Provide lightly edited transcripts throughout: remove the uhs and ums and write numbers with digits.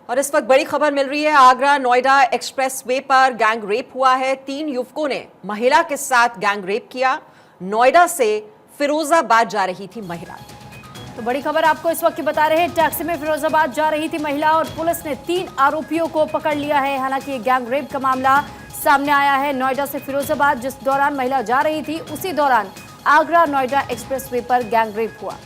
और इस वक्त बड़ी खबर मिल रही है। आगरा नोएडा एक्सप्रेसवे पर गैंग रेप हुआ है। 3 युवकों ने महिला के साथ गैंग रेप किया। नोएडा से फिरोजाबाद जा रही थी महिला। तो बड़ी खबर आपको इस वक्त की बता रहे हैं। टैक्सी में फिरोजाबाद जा रही थी महिला और पुलिस ने 3 आरोपियों को पकड़ लिया है। हालांकि ये गैंग रेप का मामला सामने आया है नोएडा से फिरोजाबाद। जिस दौरान महिला जा रही थी उसी दौरान आगरा नोएडा एक्सप्रेसवे पर गैंग रेप हुआ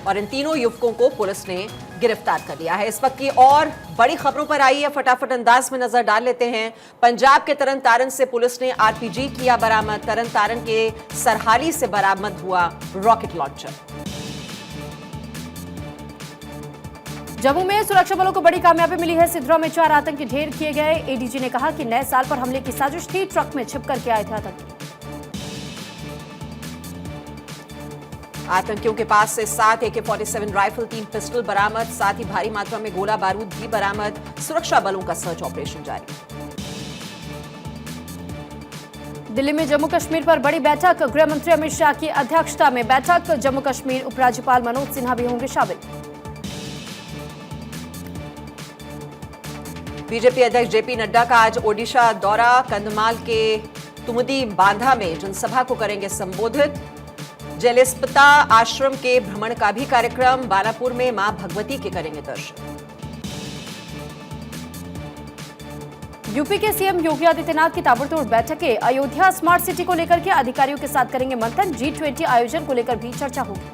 और इन तीनों युवकों को पुलिस ने गिरफ्तार कर लिया है। इस वक्त की और बड़ी खबरों पर आई है, फटाफट अंदाज में नजर डाल लेते हैं। पंजाब के तरन तारण से पुलिस ने आरपीजी किया बरामद। तरन तारण के सरहाली से बरामद हुआ रॉकेट लॉन्चर। जम्मू में सुरक्षा बलों को बड़ी कामयाबी मिली है। सिद्रा में 4 आतंकी ढेर किए गए। एडीजी ने कहा कि नए साल पर हमले की साजिश थी। ट्रक में छिप करके आए थे आतंकी। आतंकियों के पास से 7 AK-47 राइफल, 3 पिस्टल बरामद। साथ ही भारी मात्रा में गोला बारूद भी बरामद। सुरक्षा बलों का सर्च ऑपरेशन जारी। दिल्ली में जम्मू कश्मीर पर बड़ी बैठक। गृह मंत्री अमित शाह की अध्यक्षता में बैठक। जम्मू कश्मीर उपराज्यपाल मनोज सिन्हा भी होंगे शामिल। बीजेपी अध्यक्ष जेपी नड्डा का आज ओडिशा दौरा। कंधमाल के तुमुदी बांधा में जनसभा को करेंगे संबोधित। जलेस्पता आश्रम के भ्रमण का भी कार्यक्रम। बालापुर में मां भगवती के करेंगे दर्शन। यूपी के सीएम योगी आदित्यनाथ की ताबड़तोड़ बैठकें। अयोध्या स्मार्ट सिटी को लेकर के अधिकारियों के साथ करेंगे मंथन। G20 आयोजन को लेकर भी चर्चा होगी।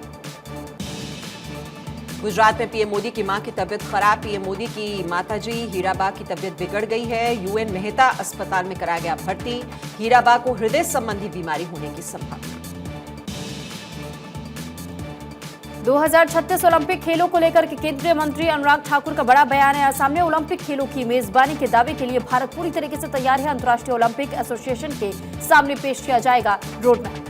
गुजरात में पीएम मोदी की मां की तबियत खराब। पीएम मोदी की माताजी हीराबा की तबियत बिगड़ गई है। यूएन मेहता अस्पताल में कराया गया भर्ती। हीराबा को हृदय संबंधी बीमारी होने की संभावना। 2036 ओलंपिक खेलों को लेकर के केंद्रीय मंत्री अनुराग ठाकुर का बड़ा बयान है। असम में ओलंपिक खेलों की मेजबानी के दावे के लिए भारत पूरी तरीके से तैयार है। अंतर्राष्ट्रीय ओलंपिक एसोसिएशन के सामने पेश किया जाएगा रोड मैप।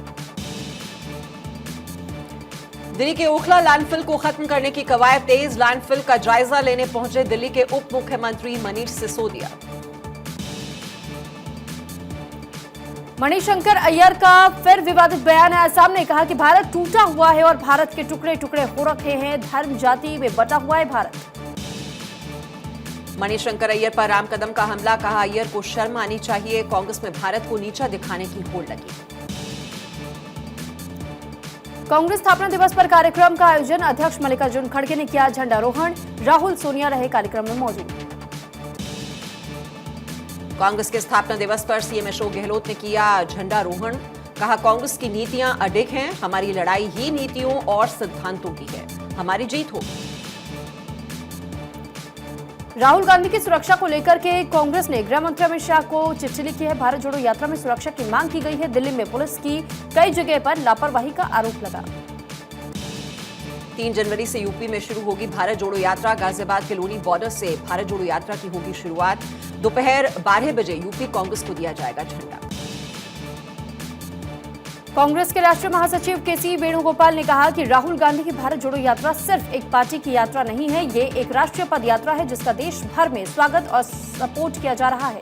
दिल्ली के ओखला लैंडफिल को खत्म करने की कवायद तेज। लैंडफिल का जायजा लेने पहुंचे दिल्ली के उप मुख्यमंत्री मनीष सिसोदिया। मणिशंकर अय्यर का फिर विवादित बयान है। असम ने कहा कि भारत टूटा हुआ है और भारत के टुकड़े टुकड़े हो रखे हैं। धर्म जाति में बटा हुआ है भारत। मणिशंकर अय्यर पर राम कदम का हमला। कहा अय्यर को शर्म आनी चाहिए। कांग्रेस में भारत को नीचा दिखाने की होड़ लगी। कांग्रेस स्थापना दिवस पर कार्यक्रम का आयोजन। अध्यक्ष मल्लिकार्जुन खड़गे ने किया झंडारोहण। राहुल सोनिया रहे कार्यक्रम में मौजूद। कांग्रेस के स्थापना दिवस पर सीएम अशोक गहलोत ने किया झंडारोहण। कहा कांग्रेस की नीतियां अडिग हैं। हमारी लड़ाई ही नीतियों और सिद्धांतों की है। हमारी जीत होगी। राहुल गांधी की सुरक्षा को लेकर के कांग्रेस ने गृह मंत्री अमित शाह को चिट्ठी लिखी है। भारत जोड़ो यात्रा में सुरक्षा की मांग की गई है। दिल्ली में पुलिस की कई जगह पर लापरवाही का आरोप लगा। 3 जनवरी से यूपी में शुरू होगी भारत जोड़ो यात्रा। गाजियाबाद के लोनी बॉर्डर से भारत जोड़ो यात्रा की होगी शुरुआत। दोपहर 12 बजे यूपी कांग्रेस को दिया जाएगा झंडा। कांग्रेस के राष्ट्रीय महासचिव केसी वेणुगोपाल ने कहा कि राहुल गांधी की भारत जोड़ो यात्रा सिर्फ एक पार्टी की यात्रा नहीं है, ये एक राष्ट्रीय पद यात्रा है जिसका देश भर में स्वागत और सपोर्ट किया जा रहा है।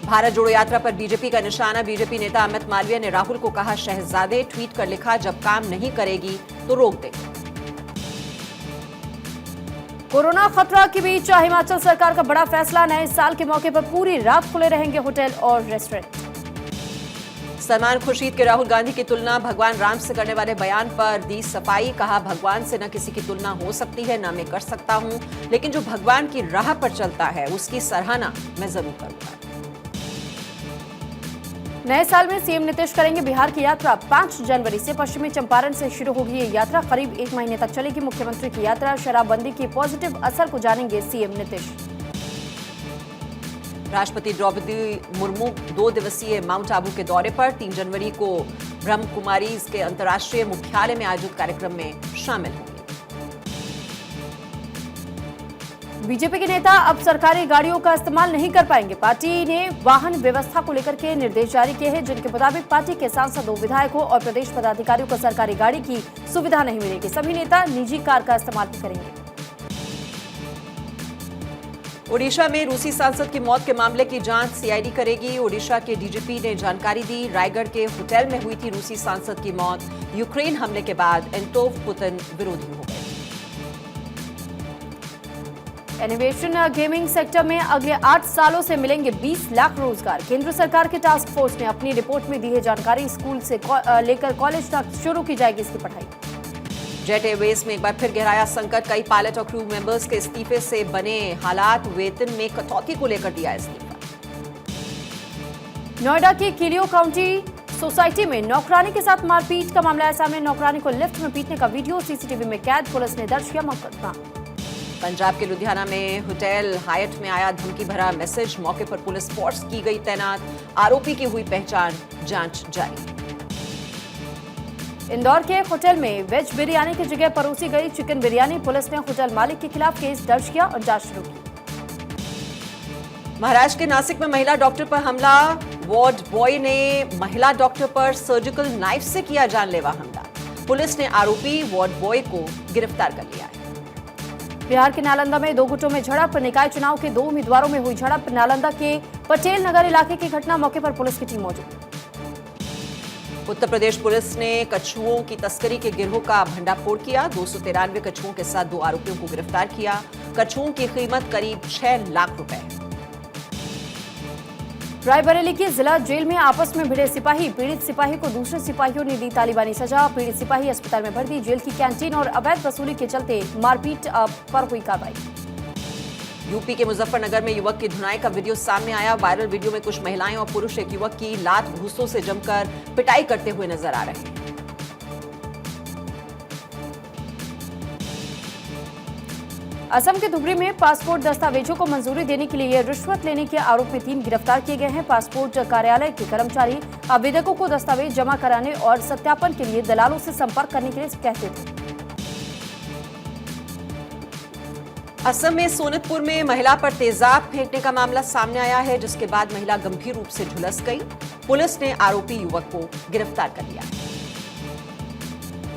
भारत जोड़ो यात्रा पर बीजेपी का निशाना। बीजेपी नेता अमित मालवीय ने राहुल को कहा शहजादे। ट्वीट कर लिखा जब काम नहीं करेगी तो रोक दे। कोरोना खतरा के बीच हिमाचल सरकार का बड़ा फैसला। नए साल के मौके पर पूरी रात खुले रहेंगे होटल और रेस्टोरेंट। सलमान खुर्शीद के राहुल गांधी की तुलना भगवान राम से करने वाले बयान पर दी सफाई। कहा भगवान से न किसी की तुलना हो सकती है न मैं कर सकता हूं, लेकिन जो भगवान की राह पर चलता है उसकी सराहना मैं जरूर करूंगा। नए साल में सीएम नीतीश करेंगे बिहार की यात्रा। 5 जनवरी से पश्चिमी चंपारण से शुरू होगी ये यात्रा। करीब 1 महीने तक चलेगी मुख्यमंत्री की यात्रा। शराबबंदी के पॉजिटिव असर को जानेंगे सीएम नीतीश। राष्ट्रपति द्रौपदी मुर्मू 2 दिवसीय माउंट आबू के दौरे पर। 3 जनवरी को ब्रह्म कुमारीज के अंतर्राष्ट्रीय मुख्यालय में आयोजित कार्यक्रम में शामिल होंगे। बीजेपी के नेता अब सरकारी गाड़ियों का इस्तेमाल नहीं कर पाएंगे। पार्टी ने वाहन व्यवस्था को लेकर के निर्देश जारी किए हैं, जिनके मुताबिक पार्टी के सांसदों, विधायकों और प्रदेश पदाधिकारियों को सरकारी गाड़ी की सुविधा नहीं मिलेगी। सभी नेता निजी कार का इस्तेमाल भी करेंगे। ओडिशा में रूसी सांसद की मौत के मामले की जांच सीआईडी करेगी। ओडिशा के डीजीपी ने जानकारी दी। रायगढ़ के होटल में हुई थी रूसी सांसद की मौत। यूक्रेन हमले के बाद एंटोव पुतिन विरोधी हो गए। इनोवेशन गेमिंग सेक्टर में अगले 8 सालों से मिलेंगे 20 लाख रोजगार। केंद्र सरकार के टास्क फोर्स ने अपनी रिपोर्ट में दी है जानकारी। स्कूल से लेकर कॉलेज तक शुरू की जाएगी इसकी पढ़ाई। जेट एयरवेज में एक बार फिर गहराया संकट। कई पायलट और क्रू मेंबर्स के इस्तीफे से बने हालात। वेतन में कटौती को लेकर दिया इस्तीफा। नोएडा की किलियो काउंटी सोसाइटी में नौकरानी के साथ मारपीट का मामला है सामने। नौकरानी को लिफ्ट में पीटने का वीडियो सीसीटीवी में कैद। पुलिस ने दर्ज किया मुकदमा। पंजाब के लुधियाना में होटल हायट में आया धमकी भरा मैसेज। मौके पर पुलिस फोर्स की गई तैनात। आरोपी की हुई पहचान, जांच जारी। इंदौर के एक होटल में वेज बिरयानी की जगह परोसी गई चिकन बिरयानी। पुलिस ने होटल मालिक के खिलाफ केस दर्ज किया और जांच शुरू की। महाराष्ट्र के नासिक में महिला डॉक्टर पर हमला। वार्ड बॉय ने महिला डॉक्टर पर सर्जिकल नाइफ से किया जानलेवा हमला। पुलिस ने आरोपी वार्ड बॉय को गिरफ्तार कर लिया है। बिहार के नालंदा में 2 गुटों में झड़प। निकाय चुनाव के 2 उम्मीदवारों में हुई झड़प। नालंदा के पटेल नगर इलाके की घटना। मौके पर पुलिस की टीम मौजूद। उत्तर प्रदेश पुलिस ने कछुओं की तस्करी के गिरोह का भंडाफोड़ किया। 293 कछुओं के साथ 2 आरोपियों को गिरफ्तार किया। कछुओं की कीमत करीब 6 लाख रुपए है। रायबरेली की जिला जेल में आपस में भिड़े सिपाही। पीड़ित सिपाही को दूसरे सिपाहियों ने दी तालिबानी सजा। पीड़ित सिपाही अस्पताल में भर्ती। जेल की कैंटीन और अवैध वसूली के चलते मारपीट पर हुई कार्रवाई। यूपी के मुजफ्फरनगर में युवक की धुनाई का वीडियो सामने आया। वायरल वीडियो में कुछ महिलाएं और पुरुष एक युवक की लात घूंसों से जमकर पिटाई करते हुए नजर आ रहे हैं। असम के धुबरी में पासपोर्ट दस्तावेजों को मंजूरी देने के लिए रिश्वत लेने के आरोप में 3 गिरफ्तार किए गए हैं। पासपोर्ट कार्यालय के कर्मचारी आवेदकों को दस्तावेज जमा कराने और सत्यापन के लिए दलालों से संपर्क करने के लिए कहते थे। असम में सोनितपुर में महिला पर तेजाब फेंकने का मामला सामने आया है, जिसके बाद महिला गंभीर रूप से झुलस गई। पुलिस ने आरोपी युवक को गिरफ्तार कर लिया।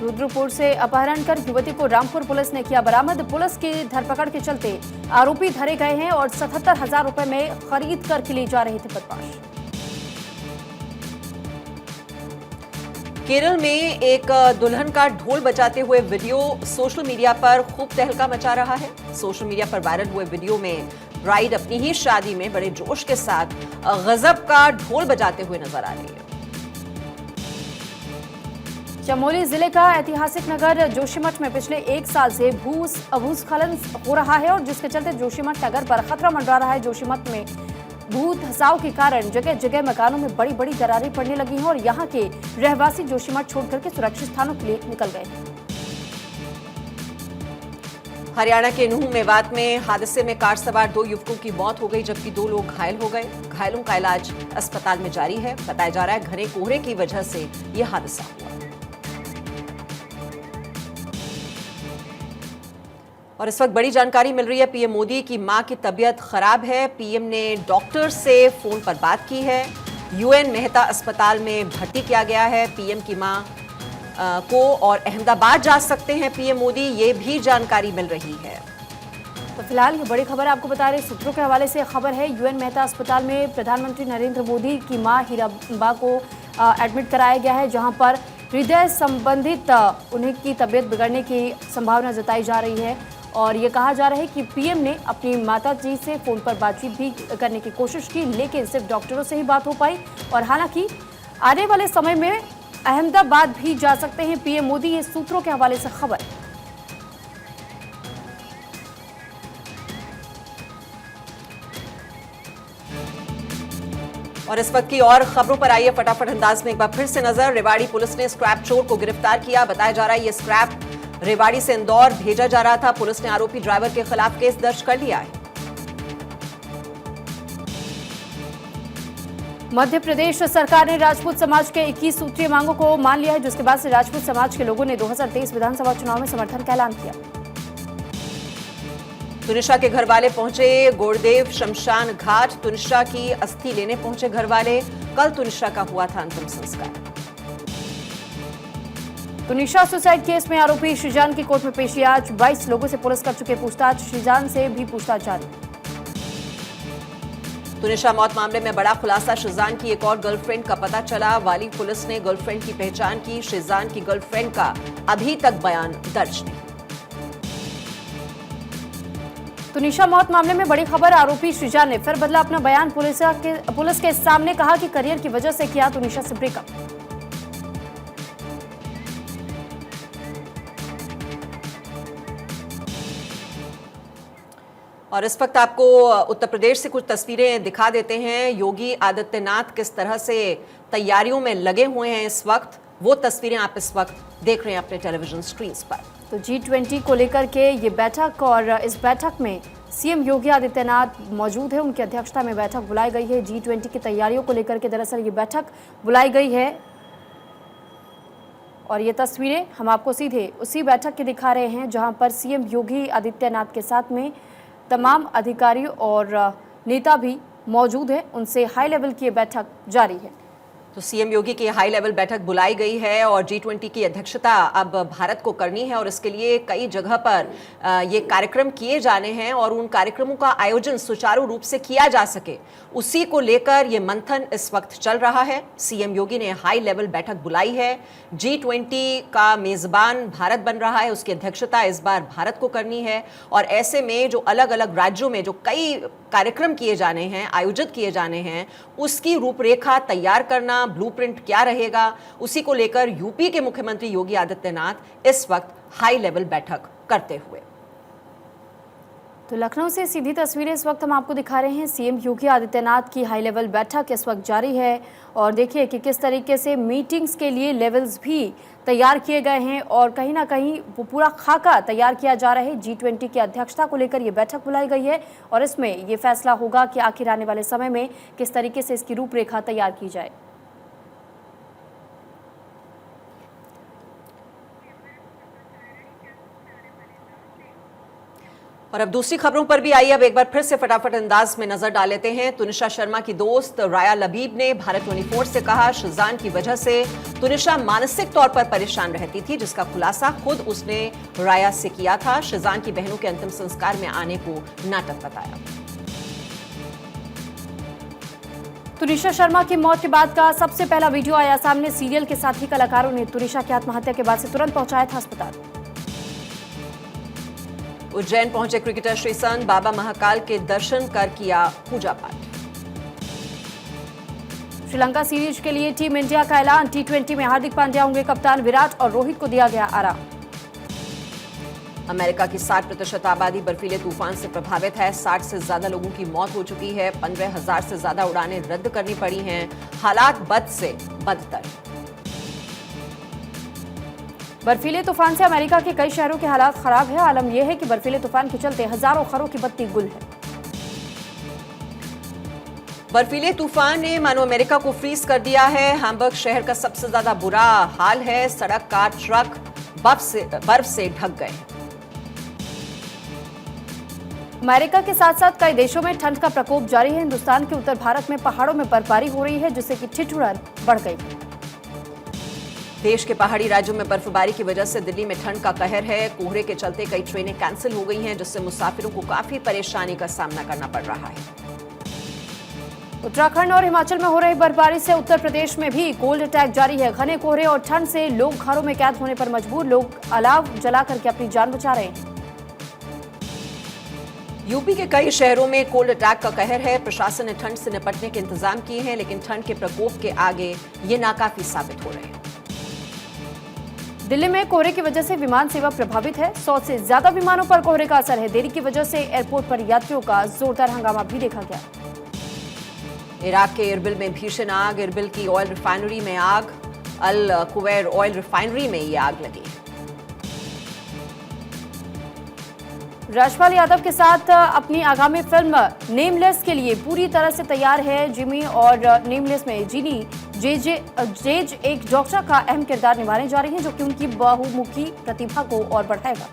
रुद्रपुर से अपहरण कर युवती को रामपुर पुलिस ने किया बरामद। पुलिस की धरपकड़ के चलते आरोपी धरे गए हैं और 77,000 रुपए में खरीद करके ले जा रहे थे बदमाश। केरल में एक दुल्हन का ढोल बजाते हुए वीडियो सोशल मीडिया पर खूब तहलका मचा रहा है। सोशल मीडिया पर वायरल हुए वीडियो में ब्राइड अपनी ही शादी में बड़े जोश के साथ गजब का ढोल बजाते हुए नजर आ रही है। चमोली जिले का ऐतिहासिक नगर जोशीमठ में पिछले 1 साल से भूस्खलन हो रहा है और जिसके चलते जोशीमठ नगर पर खतरा मंडरा रहा है। जोशीमठ में भू धसाव के कारण जगह जगह मकानों में बड़ी बड़ी दरारें पड़ने लगी हैं और यहाँ के रहवासी जोशीमठ छोड़कर के सुरक्षित स्थानों के लिए निकल गए हैं। हरियाणा के नूह मेवात में हादसे में कार सवार 2 युवकों की मौत हो गई, जबकि 2 लोग घायल हो गए। घायलों का इलाज अस्पताल में जारी है। बताया जा रहा है घने कोहरे की वजह से यह हादसा हुआ। और इस वक्त बड़ी जानकारी मिल रही है। पीएम मोदी की मां की तबीयत खराब है। पीएम ने डॉक्टर से फोन पर बात की है। यूएन मेहता अस्पताल में भर्ती किया गया है। पीएम की मां को और अहमदाबाद जा सकते हैं पीएम मोदी, ये भी जानकारी मिल रही है। तो फिलहाल ये बड़ी खबर आपको बता रहे सूत्रों के हवाले से खबर है। यूएन मेहता अस्पताल में प्रधानमंत्री नरेंद्र मोदी की मां हीराबा को एडमिट कराया गया है, जहां पर हृदय संबंधित उन्हें की तबीयत बिगड़ने की संभावना जताई जा रही है। और ये कहा जा रहा है कि पीएम ने अपनी माता जी से फोन पर बातचीत भी करने की कोशिश की, लेकिन सिर्फ डॉक्टरों से ही बात हो पाई। और हालांकि आने वाले समय में अहमदाबाद भी जा सकते हैं पीएम मोदी, ये सूत्रों के हवाले से खबर। और इस वक्त की और खबरों पर आइए फटाफट अंदाज में एक बार फिर से नजर। रेवाड़ी पुलिस ने स्क्रैप चोर को गिरफ्तार किया। बताया जा रहा है ये स्क्रैप रेवाड़ी से इंदौर भेजा जा रहा था। पुलिस ने आरोपी ड्राइवर के खिलाफ केस दर्ज कर लिया है। मध्य प्रदेश सरकार ने राजपूत समाज के 21 सूत्रीय मांगों को मान लिया है, जिसके बाद से राजपूत समाज के लोगों ने 2023 विधानसभा चुनाव में समर्थन का ऐलान किया। तुनिशा के घर वाले पहुंचे गोड़देव शमशान घाट। तुनिशा की अस्थि लेने पहुंचे घर वाले। कल तुनिशा का हुआ था अंतिम संस्कार। तुनिशा सुसाइड केस में आरोपी श्रीजान की कोर्ट में पेशी आज। 22 लोगों से पुलिस कर चुके पूछताछ। श्रीजान से भी पूछताछ जारी। तुनिशा मौत मामले में बड़ा खुलासा। श्रीजान की एक और गर्लफ्रेंड का पता चला। वाली पुलिस ने गर्लफ्रेंड की पहचान की। श्रीजान की गर्लफ्रेंड का अभी तक बयान दर्ज नहीं। तुनिशा मौत मामले में बड़ी खबर, आरोपी सृजा ने फिर बदला अपना बयान। पुलिस के सामने कहा कि करियर की वजह से किया तुनिशा से ब्रेकअप। और इस वक्त आपको उत्तर प्रदेश से कुछ तस्वीरें दिखा देते हैं। योगी आदित्यनाथ किस तरह से तैयारियों में लगे हुए हैं इस वक्त, वो तस्वीरें आप इस वक्त देख रहे हैं अपने टेलीविजन स्क्रीन पर। तो G20 को लेकर के ये बैठक, और इस बैठक में सीएम योगी आदित्यनाथ मौजूद है। उनकी अध्यक्षता में बैठक बुलाई गई है। G20 की तैयारियों को लेकर के दरअसल ये बैठक बुलाई गई है, और ये तस्वीरें हम आपको सीधे उसी बैठक की दिखा रहे हैं जहां पर सीएम योगी आदित्यनाथ के साथ में तमाम अधिकारी और नेता भी मौजूद हैं। उनसे हाई लेवल की ये बैठक जारी है। तो सीएम योगी की हाई लेवल बैठक बुलाई गई है और G20 की अध्यक्षता अब भारत को करनी है, और इसके लिए कई जगह पर ये कार्यक्रम किए जाने हैं, और उन कार्यक्रमों का आयोजन सुचारू रूप से किया जा सके, उसी को लेकर ये मंथन इस वक्त चल रहा है। सीएम योगी ने हाई लेवल बैठक बुलाई है। G20 का मेजबान भारत बन रहा है, उसकी अध्यक्षता इस बार भारत को करनी है, और ऐसे में जो अलग अलग राज्यों में जो कई कार्यक्रम किए जाने हैं, आयोजित किए जाने हैं, उसकी रूपरेखा तैयार करना, ब्लूप्रिंट क्या रहेगा, उसी को लेकर यूपी के मुख्यमंत्री योगी आदित्यनाथ इस वक्त हाई लेवल बैठक करते हुए। तो लखनऊ से सीधी तस्वीरें इस वक्त हम आपको दिखा रहे हैं। सीएम योगी आदित्यनाथ की हाई लेवल बैठक इस वक्त जारी है, और देखिए कि किस तरीके से मीटिंग्स के लिए लेवल्स भी तैयार किए गए हैं, और कहीं ना कहीं वो पूरा खाका तैयार किया जा रहा है। G20 की अध्यक्षता को लेकर ये बैठक बुलाई गई है, और इसमें ये फैसला होगा कि आखिर आने वाले समय में किस तरीके से इसकी रूपरेखा तैयार की जाए। और अब दूसरी खबरों पर भी आइए, अब एक बार फिर से फटाफट अंदाज में नजर डाल लेते हैं। तुनिशा शर्मा की दोस्त राया लबीब ने भारत 24 से कहा, शिजान की वजह से तुनिशा मानसिक तौर पर परेशान रहती थी, जिसका खुलासा खुद उसने राया से किया था। शिजान की बहनों के अंतिम संस्कार में आने को नाटक बताया। तुनिशा शर्मा की मौत के बाद का सबसे पहला वीडियो आया सामने। सीरियल के साथी कलाकारों ने तुनिशा की आत्महत्या के बाद से तुरंत पहुंचाया था अस्पताल। उज्जैन पहुंचे क्रिकेटर श्रीसंत, बाबा महाकाल के दर्शन कर किया पूजा पाठ। श्रीलंका सीरीज के लिए टीम इंडिया का ऐलान। T20 में हार्दिक पांड्या होंगे कप्तान, विराट और रोहित को दिया गया आराम। अमेरिका की 60% आबादी बर्फीले तूफान से प्रभावित है। 60 से ज्यादा लोगों की मौत हो चुकी है। 15,000 से ज्यादा उड़ानें रद्द करनी पड़ी हैं। हालात बद से बदतर। बर्फीले तूफान से अमेरिका के कई शहरों के हालात खराब है। आलम यह है कि बर्फीले तूफान के चलते हजारों घरों की बत्ती गुल है। बर्फीले तूफान ने मानो अमेरिका को फ्रीज कर दिया है। हैम्बर्ग शहर का सबसे ज्यादा बुरा हाल है। सड़क, कार, ट्रक बर्फ से ढक गए। अमेरिका के साथ साथ कई देशों में ठंड का प्रकोप जारी है। हिंदुस्तान के उत्तर भारत में पहाड़ों में बर्फबारी हो रही है, जिससे कि ठिठुरन बढ़ गई है। देश के पहाड़ी राज्यों में बर्फबारी की वजह से दिल्ली में ठंड का कहर है। कोहरे के चलते कई ट्रेनें कैंसिल हो गई हैं, जिससे मुसाफिरों को काफी परेशानी का सामना करना पड़ रहा है। उत्तराखंड और हिमाचल में हो रही बर्फबारी से उत्तर प्रदेश में भी कोल्ड अटैक जारी है। घने कोहरे और ठंड से लोग घरों में कैद होने पर मजबूर। लोग अलाव जला करके अपनी जान बचा रहे हैं। यूपी के कई शहरों में कोल्ड अटैक का कहर है। प्रशासन ने ठंड से निपटने के इंतजाम किए हैं, लेकिन ठंड के प्रकोप के आगे ये नाकाफी साबित हो रहे हैं। दिल्ली में कोहरे की वजह से विमान सेवा प्रभावित है। 100 से ज्यादा विमानों पर कोहरे का असर है। देरी की वजह से एयरपोर्ट पर यात्रियों का जोरदार हंगामा भी देखा गया। इराक के इरबिल में भीषण आग। इरबिल की ऑयल रिफाइनरी में आग। अल कुवैर ऑयल रिफाइनरी में ये आग लगी। राजपाल यादव के साथ अपनी आगामी फिल्म नेमलेस के लिए पूरी तरह से तैयार है जिमी, और नेमलेस में जीनी जेज एक डॉक्टर का अहम किरदार निभाने जा रही है, जो कि उनकी बहुमुखी प्रतिभा को और बढ़ाएगा।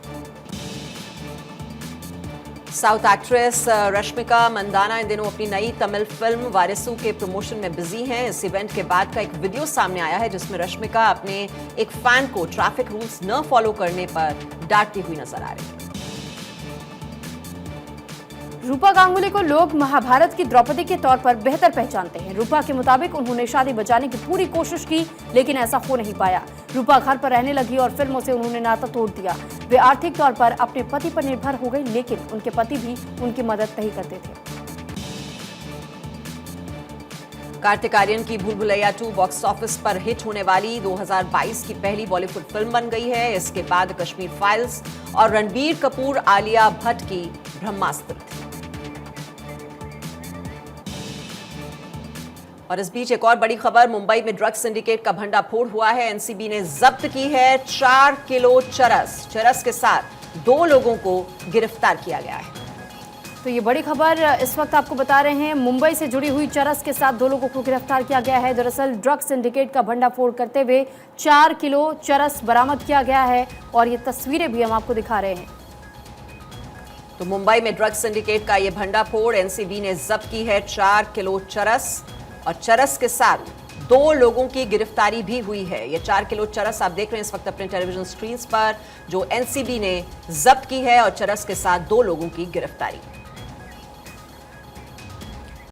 साउथ एक्ट्रेस रश्मिका मंदाना इन दिनों अपनी नई तमिल फिल्म वारिसु के प्रमोशन में बिजी हैं। इस इवेंट के बाद का एक वीडियो सामने आया है, जिसमें रश्मिका अपने एक फैन को ट्रैफिक रूल्स न फॉलो करने पर डांटती हुई नजर आ रही है। रूपा गांगुली को लोग महाभारत की द्रौपदी के तौर पर बेहतर पहचानते हैं। रूपा के मुताबिक उन्होंने शादी बचाने की पूरी कोशिश की, लेकिन ऐसा हो नहीं पाया। रूपा घर पर रहने लगी और फिल्मों से उन्होंने नाता तोड़ दिया। वे आर्थिक तौर पर अपने पति पर निर्भर हो गई, लेकिन उनके पति भी उनकी मदद नहीं करते थे। कार्तिक आर्यन की भूल भुलैया 2 बॉक्स ऑफिस पर हिट होने वाली 2022 की पहली बॉलीवुड फिल्म बन गई है। इसके बाद कश्मीर फाइल्स और रणबीर कपूर आलिया भट्ट की ब्रह्मास्त्र थी। और इस बीच एक और बड़ी खबर, मुंबई में ड्रग्स सिंडिकेट का भंडाफोड़ हुआ है। एनसीबी ने जब्त की है 4 किलो चरस के साथ 2 लोगों को गिरफ्तार किया गया है। तो ये बड़ी खबर इस वक्त आपको बता रहे हैं, मुंबई से जुड़ी हुई चरस के साथ 2 लोगों को गिरफ्तार किया गया है। दरअसल ड्रग्स सिंडिकेट का भंडाफोड़ करते हुए 4 किलो चरस बरामद किया गया है और ये तस्वीरें भी हम आपको दिखा रहे हैं। तो मुंबई में ड्रग्स सिंडिकेट का ये भंडाफोड़, एनसीबी ने जब्त की है 4 किलो चरस और चरस के साथ 2 लोगों की गिरफ्तारी भी हुई है। ये 4 किलो चरस आप देख रहे हैं इस वक्त अपने टेलीविजन स्क्रीन पर, जो एनसीबी ने जब्त की है और चरस के साथ 2 लोगों की गिरफ्तारी।